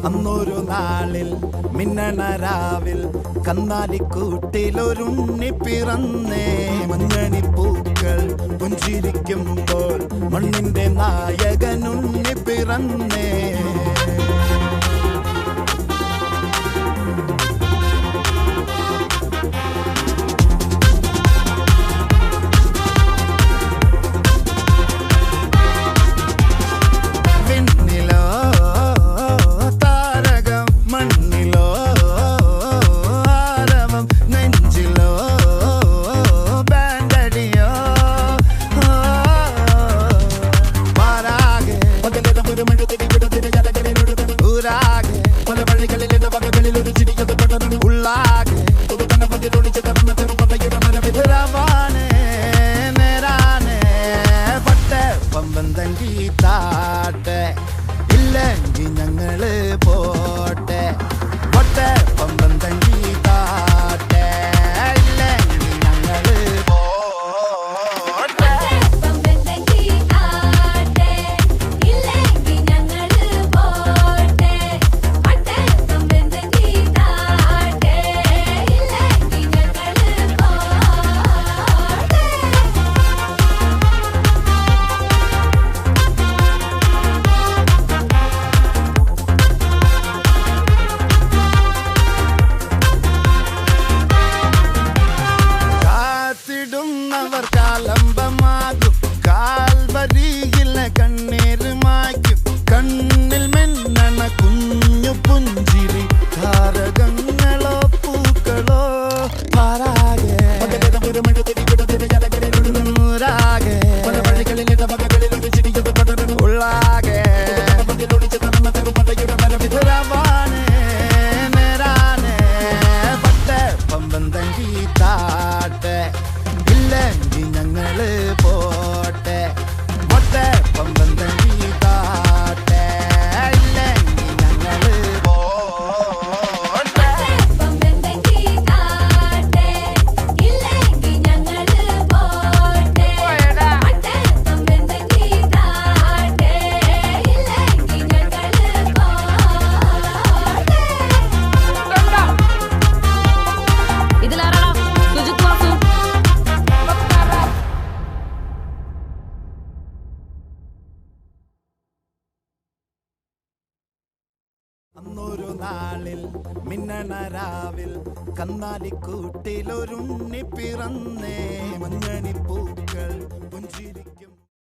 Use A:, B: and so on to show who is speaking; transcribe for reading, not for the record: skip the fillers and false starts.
A: അന്നൊരു നാളിൽ മിന്നണരാവിൽ കന്നാലിക്കൂട്ടിലൊരുണ്ണി പിറന്നേ. മഞ്ഞണിപ്പൂക്കൾ പുഞ്ചിരിക്കുമ്പോൾ മണ്ണിന്റെ നായകനുണ്ണി പിറന്നേ. ഇല്ലെങ്കിൽ ഞങ്ങള് പോട്ടെ പൊട്ടെ പമ്പം തങ്കി താട്ടെ. ഇല്ലെങ്കിൽ ഞങ്ങള് പോട്ടെ പമ്പം തങ്കി താട്ടെ. ഇല്ലെങ്കിൽ ഞങ്ങള് പോട്ടെ പൊട്ടെ പമ്പം തങ്കി താട്ടെ. ഇല്ലെങ്കിൽ ഞങ്ങള് പോട്ടെ. ർ കാലംബമാകും കാൽവരിയിലെ കണ്ണീര് മായ്ക്കും. കണ്ണിൽ മെന്നണ കുഞ്ഞു പുഞ്ചിരി താരകങ്ങളോ പൂക്കളോ പാരാകെ ഉള്ളാകെ രവാനെ നേരാനെ പട്ടെ പമ്പം തങ്കി താട്ടെ. ഇല്ലെങ്കിൽ ഞങ്ങള് പോട്ടെ പൊട്ടെ പമ്പം തങ്കി താട്ടെ. ഇല്ലെങ്കിൽ ഞങ്ങള് പോട്ടെ പമ്പം തങ്കി താട്ടെ. ഇല്ലെങ്കിൽ ഞങ്ങള് പോട്ടെ പൊട്ടെ പമ്പം തങ്കി താട്ടെ. ഇല്ലെങ്കിൽ ഞങ്ങള് പോട്ടെ. ഇതിലാരാടാ സുജിത് വാസു? അന്നൊരു നാളിൽ മിന്നണരാവിൽ കന്നാലിക്കൂട്ടിലൊരുണ്ണി പിറന്നേ. മഞ്ഞണിപ്പൂ